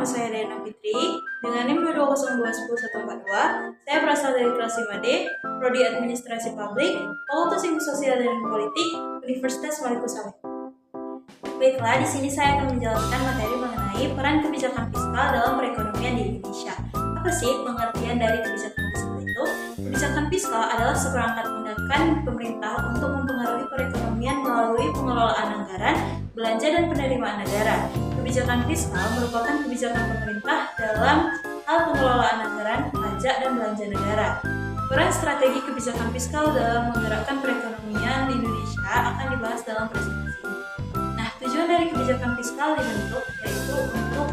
nama saya Diana Fitri. Dengan NIM 202014142, saya berasal dari kelas 5D, Prodi Administrasi Publik, Fakultas Ilmu Sosial dan Politik, Universitas Maliku Saleh. Baiklah, di sini saya akan menjelaskan materi mengenai peran kebijakan fiskal dalam perekonomian di Indonesia. Apa sih pengertian dari kebijakan fiskal itu? Kebijakan fiskal adalah seperangkat tindakan pemerintah untuk mempengaruhi perekonomian melalui pengelolaan anggaran, belanja, dan penerimaan negara. Kebijakan fiskal merupakan kebijakan pemerintah dalam hal pengelolaan anggaran, pajak, dan belanja negara. Peran strategi kebijakan fiskal dalam menggerakkan perekonomian di Indonesia akan dibahas dalam presentasi ini. Nah, tujuan dari kebijakan fiskal dibentuk yaitu untuk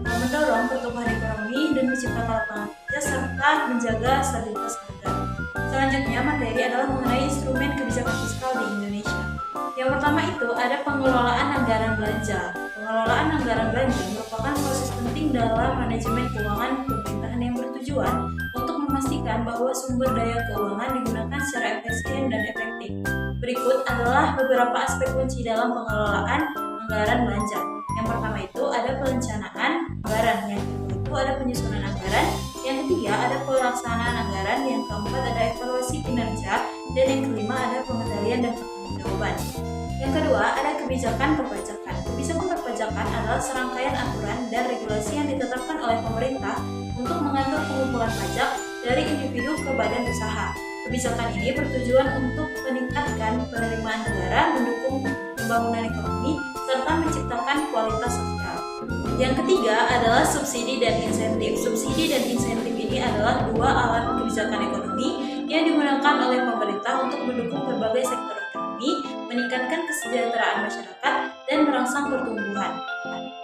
mendorong pertumbuhan ekonomi dan menciptakan lapangan kerja serta menjaga stabilitas harga. Selanjutnya, materi adalah mengenai instrumen kebijakan fiskal di Indonesia. Yang pertama itu ada pengelolaan anggaran belanja. Pengelolaan anggaran belanja merupakan proses penting dalam manajemen keuangan pemerintahan yang bertujuan untuk memastikan bahwa sumber daya keuangan digunakan secara efisien dan efektif. Berikut adalah beberapa aspek kunci dalam pengelolaan anggaran belanja. Yang pertama itu ada perencanaan anggaran, yang kedua itu ada penyusunan anggaran, yang ketiga ada pelaksanaan anggaran, yang keempat ada evaluasi kinerja, dan yang kelima ada pengendalian dan pertanggungjawaban. Yang kedua ada kebijakan perpajakan. Kebijakan perpajakan adalah serangkaian aturan dan regulasi yang ditetapkan oleh pemerintah untuk mengatur pengumpulan pajak dari individu ke badan usaha. Kebijakan ini bertujuan untuk meningkatkan penerimaan negara, mendukung pembangunan ekonomi, serta menciptakan kualitas sosial. Yang ketiga adalah subsidi dan insentif. Subsidi dan insentif ini adalah dua alat kebijakan ekonomi yang digunakan oleh pemerintah untuk mendukung berbagai sektor ekonomi, meningkatkan kesejahteraan masyarakat, dan merangsang pertumbuhan.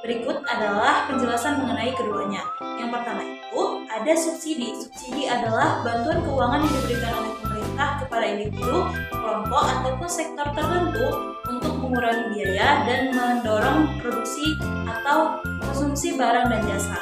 Berikut adalah penjelasan mengenai keduanya. Yang pertama itu ada subsidi. Subsidi adalah bantuan keuangan yang diberikan oleh pemerintah kepada individu, kelompok, ataupun sektor tertentu untuk mengurangi biaya dan mendorong produksi atau konsumsi barang dan jasa.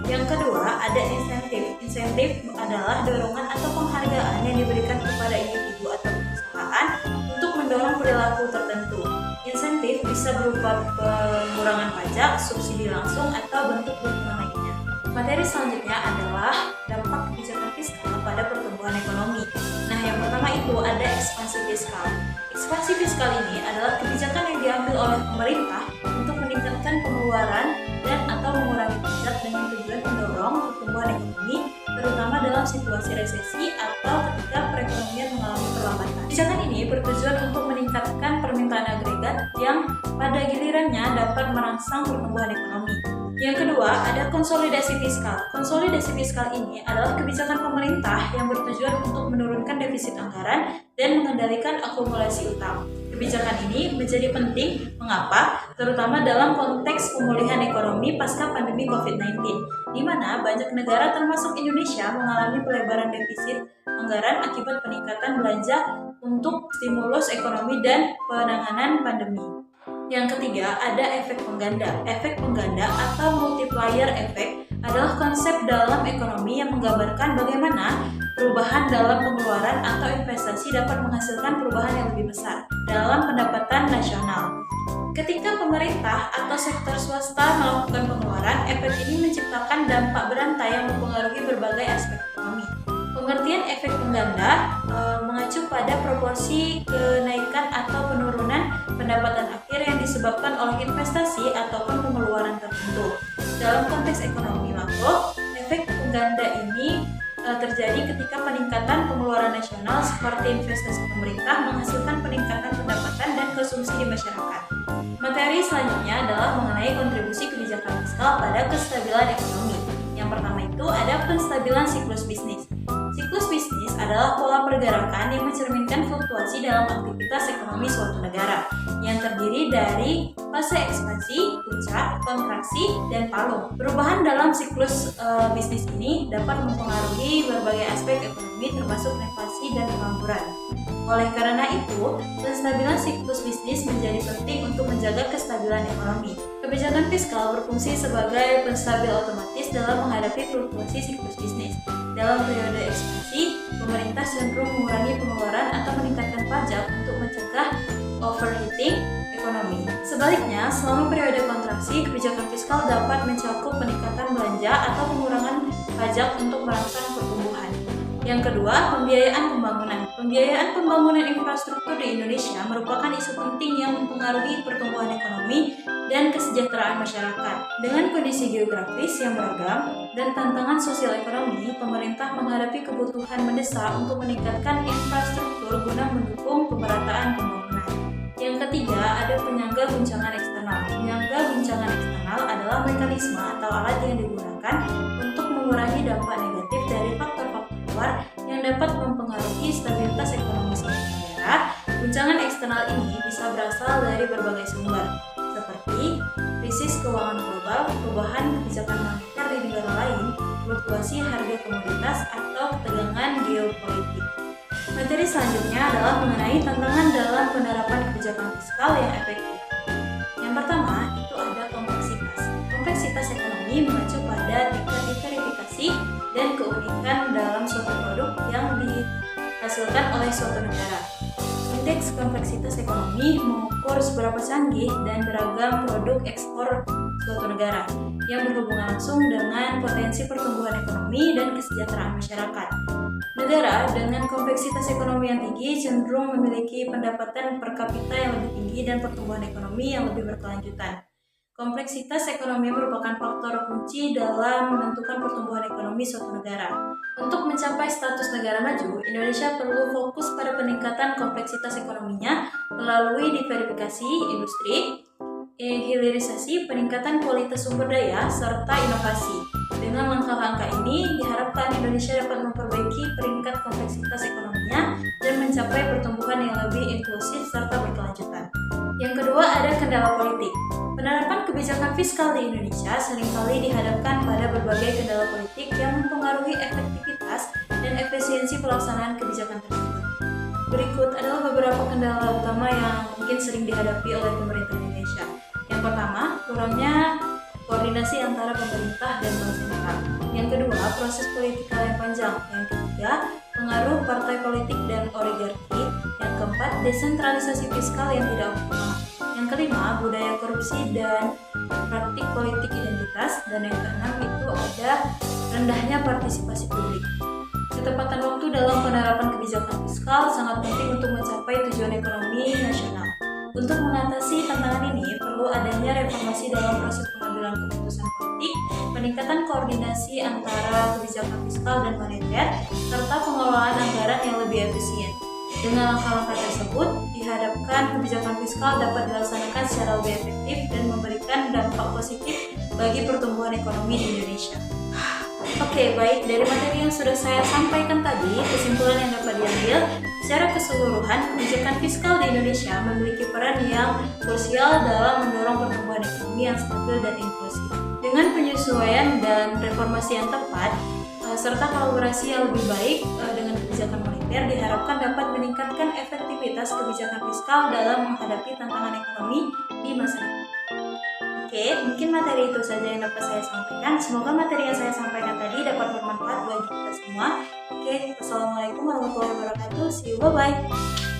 Yang kedua ada insentif. Insentif adalah dorongan atau penghargaan yang diberikan kepada individu atau perusahaan untuk mendorong perilaku tertentu. Insentif bisa berupa pengurangan pajak, subsidi langsung, atau bentuk dukungan lainnya. Materi selanjutnya adalah dampak kebijakan fiskal pada pertumbuhan ekonomi. Nah, yang pertama itu ada ekspansi fiskal. Ekspansi fiskal ini adalah kebijakan yang diambil oleh pemerintah untuk meningkatkan pengeluaran dan atau mengurangi pajak dengan tujuan mendorong pertumbuhan ekonomi, terutama dalam situasi resesi atau ketika perekonomian mengalami perlambatan. Kebijakan ini bertujuan untuk meningkatkan permintaan agregat yang pada gilirannya dapat merangsang pertumbuhan ekonomi. Yang kedua, ada konsolidasi fiskal. Konsolidasi fiskal ini adalah kebijakan pemerintah yang bertujuan untuk menurunkan defisit anggaran dan mengendalikan akumulasi utang. Kebijakan ini menjadi penting, mengapa? Terutama dalam konteks pemulihan ekonomi pasca pandemi COVID-19, di mana banyak negara termasuk Indonesia mengalami pelebaran defisit anggaran akibat peningkatan belanja untuk stimulus ekonomi dan penanganan pandemi. Yang ketiga, ada efek pengganda. Efek pengganda atau multiplier effect adalah konsep dalam ekonomi yang menggambarkan bagaimana perubahan dalam pengeluaran atau investasi dapat menghasilkan perubahan yang lebih besar dalam pendapatan nasional. Ketika pemerintah atau sektor swasta melakukan pengeluaran, efek ini menciptakan dampak berantai yang mempengaruhi berbagai aspek ekonomi. Pengertian efek pengganda mengacu pada proporsi kenaikan atau penurunan pendapatan akhir yang disebabkan oleh investasi ataupun pengeluaran tertentu. Dalam konteks ekonomi makro, efek pengganda ini terjadi ketika peningkatan pengeluaran nasional seperti investasi pemerintah menghasilkan peningkatan pendapatan dan konsumsi di masyarakat. Materi selanjutnya adalah mengenai kontribusi kebijakan fiskal pada kestabilan ekonomi. Yang pertama itu ada penstabilan siklus bisnis. Siklus bisnis adalah pola pergerakan yang mencerminkan fluktuasi dalam aktivitas ekonomi suatu negara yang terdiri dari fase ekspansi, puncak, kontraksi, dan palung. Perubahan dalam siklus bisnis ini dapat mempengaruhi berbagai aspek ekonomi termasuk inflasi dan pengangguran. Oleh karena itu, penstabilan siklus bisnis menjadi penting untuk menjaga kestabilan ekonomi. Kebijakan fiskal berfungsi sebagai penstabil otomatis dalam menghadapi fluktuasi siklus bisnis. Dalam periode ekspansi, pemerintah cenderung mengurangi pengeluaran atau meningkatkan pajak untuk mencegah overheating ekonomi. Sebaliknya, selama periode kontraksi, kebijakan fiskal dapat mencakup peningkatan belanja atau pengurangan pajak untuk merangsang pertumbuhan. Yang kedua, pembiayaan pembangunan. Pembiayaan pembangunan infrastruktur di Indonesia merupakan isu penting yang mempengaruhi pertumbuhan ekonomi dan kesejahteraan masyarakat. Dengan kondisi geografis yang beragam dan tantangan sosial ekonomi, pemerintah menghadapi kebutuhan mendesak untuk meningkatkan infrastruktur guna mendukung pemerataan pembangunan. Yang ketiga, ada penyangga guncangan eksternal. Penyangga guncangan eksternal adalah mekanisme atau alat yang digunakan untuk mengurangi dampak negatif dari faktor-faktor luar yang dapat mempengaruhi stabilitas ekonomi suatu negara. Guncangan eksternal ini bisa berasal dari berbagai sumber, seperti krisis keuangan global, perubahan kebijakan moneter di negara lain, fluktuasi harga komoditas, atau ketegangan geopolitik. Materi selanjutnya adalah mengenai tantangan dalam penerapan kebijakan fiskal yang efektif. Yang pertama, itu ada kompleksitas. Kompleksitas ekonomi mengacu pada tingkat diverifikasi dan keunikan dalam suatu produk yang dihasilkan oleh suatu negara. Indeks kompleksitas ekonomi mengukur seberapa canggih dan beragam produk ekspor suatu negara yang berhubungan langsung dengan potensi pertumbuhan ekonomi dan kesejahteraan masyarakat. Negara dengan kompleksitas ekonomi yang tinggi cenderung memiliki pendapatan per kapita yang lebih tinggi dan pertumbuhan ekonomi yang lebih berkelanjutan. Kompleksitas ekonomi merupakan faktor kunci dalam menentukan pertumbuhan ekonomi suatu negara. Untuk mencapai status negara maju, Indonesia perlu fokus pada peningkatan kompleksitas ekonominya melalui diverifikasi industri, hilirisasi, peningkatan kualitas sumber daya, serta inovasi. Dengan langkah-langkah ini, diharapkan Indonesia dapat memperbaiki peringkat kompleksitas ekonominya dan mencapai pertumbuhan yang lebih inklusif serta berkelanjutan. Yang kedua, ada kendala politik. Penerapan kebijakan fiskal di Indonesia seringkali dihadapkan pada berbagai kendala politik yang mempengaruhi efektivitas dan efisiensi pelaksanaan kebijakan tersebut. Berikut adalah beberapa kendala utama yang mungkin sering dihadapi oleh pemerintah Indonesia. Yang pertama, kurangnya koordinasi antara pemerintah dan bank sentral. Yang kedua, proses politikal yang panjang. Yang ketiga, pengaruh partai politik dan oligarki. Yang keempat, desentralisasi fiskal yang tidak optimal. Yang kelima, budaya korupsi dan praktik politik identitas. Dan yang keenam, itu ada rendahnya partisipasi publik. Ketepatan waktu dalam penerapan kebijakan fiskal sangat penting untuk mencapai tujuan ekonomi nasional. Untuk mengatasi tantangan ini, perlu adanya reformasi dalam proses pengambilan keputusan politik, peningkatan koordinasi antara kebijakan fiskal dan moneter, serta pengelolaan anggaran yang lebih efisien. Dengan langkah-langkah tersebut, diharapkan kebijakan fiskal dapat dilaksanakan secara lebih efektif dan memberikan dampak positif bagi pertumbuhan ekonomi di Indonesia. Oke, baik, dari materi yang sudah saya sampaikan tadi, kesimpulan yang dapat diambil, secara keseluruhan, kebijakan fiskal di Indonesia memiliki peran yang krusial dalam mendorong pertumbuhan ekonomi yang stabil dan inklusif. Dengan penyesuaian dan reformasi yang tepat, serta kolaborasi yang lebih baik dengan kebijakan moneter, diharapkan dapat meningkatkan efektivitas kebijakan fiskal dalam menghadapi tantangan ekonomi di masa depan. Oke, mungkin materi itu saja yang dapat saya sampaikan. Semoga materi yang saya sampaikan tadi dapat bermanfaat bagi kita semua. Oke, wassalamualaikum warahmatullahi wabarakatuh. See you, bye-bye.